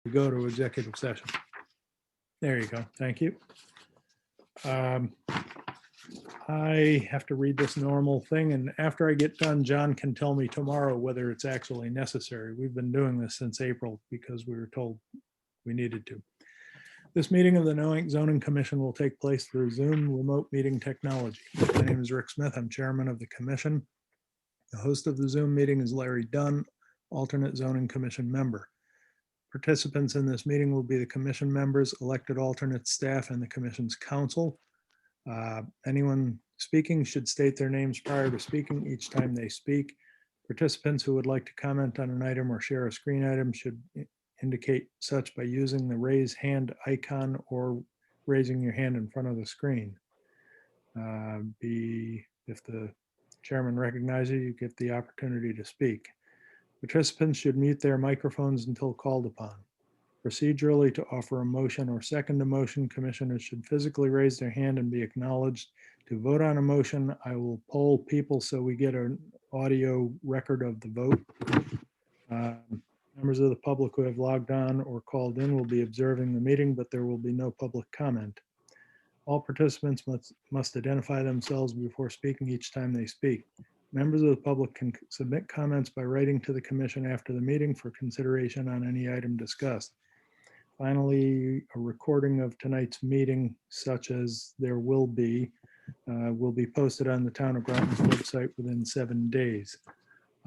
We go to executive session. There you go. Thank you. I have to read this normal thing, and after I get done, John can tell me tomorrow whether it's actually necessary. We've been doing this since April because we were told we needed to. This meeting of the Noank Zoning Commission will take place through Zoom remote meeting technology. My name is Rick Smith. I'm chairman of the commission. The host of the Zoom meeting is Larry Dunn, alternate zoning commission member. Participants in this meeting will be the commission members, elected alternate staff, and the commission's council. Anyone speaking should state their names prior to speaking each time they speak. Participants who would like to comment on an item or share a screen item should indicate such by using the raise hand icon or raising your hand in front of the screen. If the chairman recognizes you, get the opportunity to speak. Participants should mute their microphones until called upon. Procedurally, to offer a motion or second a motion, commissioners should physically raise their hand and be acknowledged. To vote on a motion, I will poll people so we get an audio record of the vote. Members of the public who have logged on or called in will be observing the meeting, but there will be no public comment. All participants must identify themselves before speaking each time they speak. Members of the public can submit comments by writing to the commission after the meeting for consideration on any item discussed. Finally, a recording of tonight's meeting, such as there will be posted on the town of Groton's website within 7 days.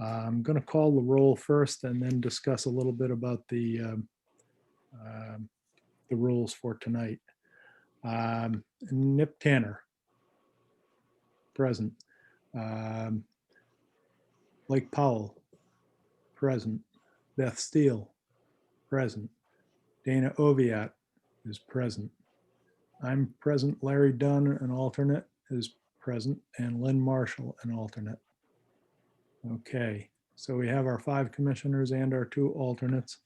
I'm going to call the roll first and then discuss a little bit about the rules for tonight. Nip Tanner, present. Blake Powell, present. Beth Steele, present. Dana Oviatt is present. I'm present. Larry Dunn, an alternate, is present, and Lynn Marshall, an alternate. Okay, so we have our 5 commissioners and our 2 alternates.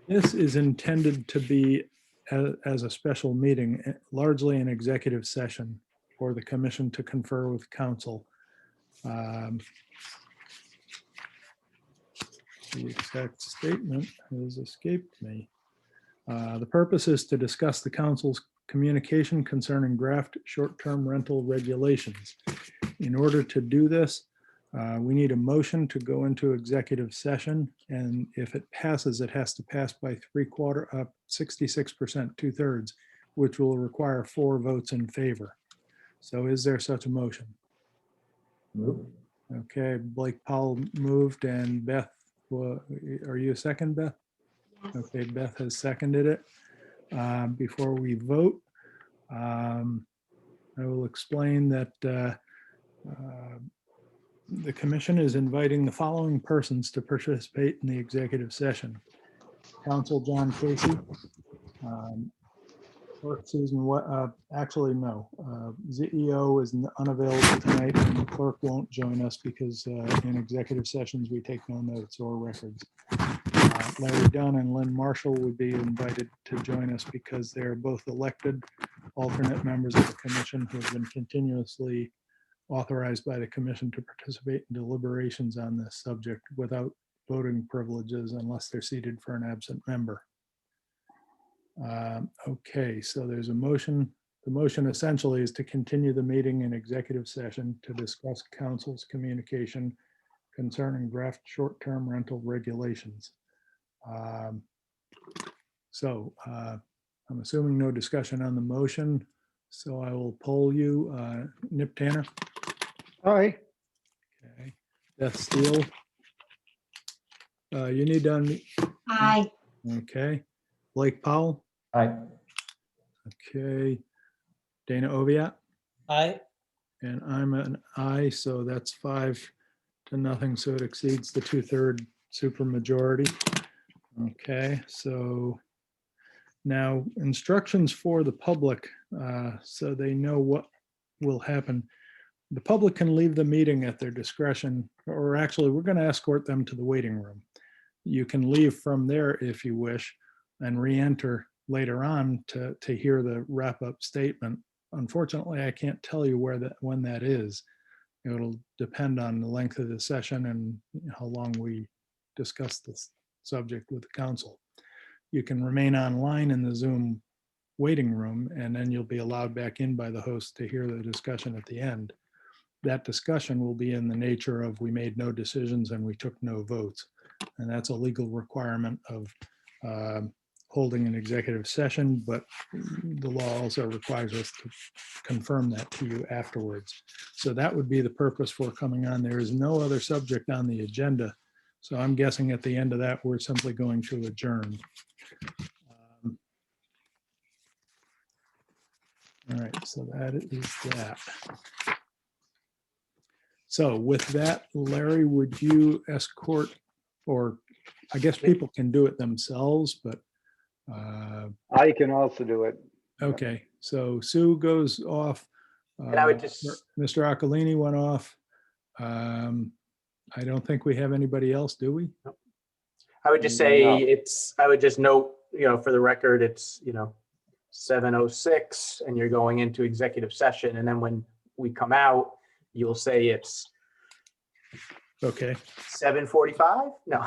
This is intended to be as a special meeting, largely an executive session for the commission to confer with council. The exact statement has escaped me. The purpose is to discuss the council's communication concerning draft short-term rental regulations. In order to do this, we need a motion to go into executive session, and if it passes, it has to pass by 66%, 2/3, which will require 4 votes in favor. So is there such a motion? Move. Okay, Blake Powell moved, and Beth, are you a second, Beth? Yes. Okay, Beth has seconded it. Before we vote, I will explain that the commission is inviting the following persons to participate in the executive session. Counsel John Casey, Clerk Susan, actually no, ZEO is unavailable tonight, and the clerk won't join us because in executive sessions we take no notes or records. Larry Dunn and Lynn Marshall would be invited to join us because they're both elected alternate members of the commission who have been continuously authorized by the commission to participate in deliberations on this subject without voting privileges unless they're seated for an absent member. Okay, so there's a motion. The motion essentially is to continue the meeting in executive session to discuss council's communication concerning draft short-term rental regulations. I'm assuming no discussion on the motion, so I will poll you. Nip Tanner? Aye. Okay. Beth Steele? You need to unmute. Aye. Okay. Blake Powell? Aye. Okay. Dana Oviatt? Aye. And I'm an aye, so that's 5-0, so it exceeds the 2/3 supermajority. Okay, so now instructions for the public, so they know what will happen. The public can leave the meeting at their discretion, or actually we're going to escort them to the waiting room. You can leave from there if you wish and re-enter later on to hear the wrap-up statement. Unfortunately, I can't tell you when that is. It'll depend on the length of the session and how long we discuss this subject with the council. You can remain online in the Zoom waiting room, and then you'll be allowed back in by the host to hear the discussion at the end. That discussion will be in the nature of we made no decisions and we took no votes. And that's a legal requirement of holding an executive session, but the law also requires us to confirm that to you afterwards. So that would be the purpose for coming on. There is no other subject on the agenda. So I'm guessing at the end of that, we're simply going to adjourn. All right, so that is that. So with that, Larry, would you escort, or I guess people can do it themselves, but I can also do it. okay, so Sue goes off. And I would just, Mr. Accolini went off. I don't think we have anybody else, do we? I would just say No. I would just note, for the record, it's, 7:06 and you're going into executive session. And then when we come out, you'll say it's Okay. 7:45? No.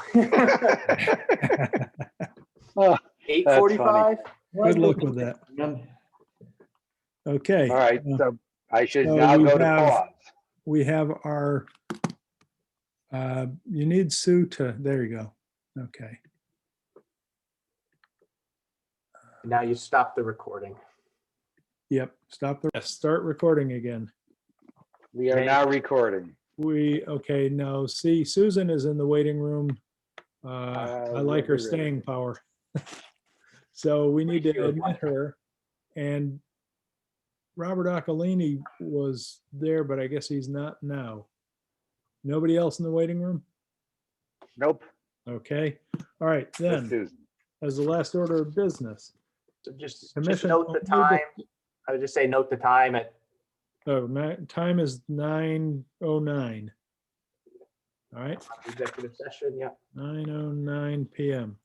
Oh, 8:45? Good luck with that. Okay. all right, so I should So now we go to have- pause. We have our, you need Sue to, there you go. Okay. Now you stop the recording. Yep, stop the, start recording again. We are Okay. now recording. Okay, now see, Susan is in the waiting room. I like her staying power. So we need to admit her. And Robert Accolini was there, but I guess he's not now. Nobody else in the waiting room? Nope. Okay, all right, Just then, Susan. as the last order of business. So just Commission note the only time. I would just say note the time at Oh, time is 9:09. All right, executive session. Yeah. 9:09 PM.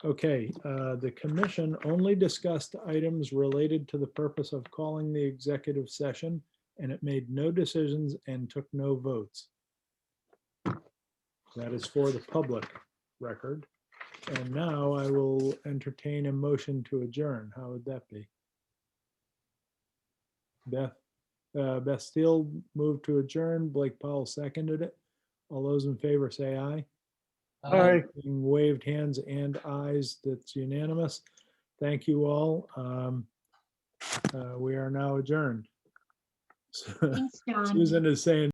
Okay, the commission only discussed items related to the purpose of calling the executive session, and it made no decisions and took no votes. That is for the public record. And now I will entertain a motion to adjourn. How would that be? Beth Steele moved to adjourn. Blake Powell seconded it. All those in favor say aye. Aye. Waved hands and ayes. That's unanimous. Thank you all. We are now adjourned. Thanks, John. Susan is saying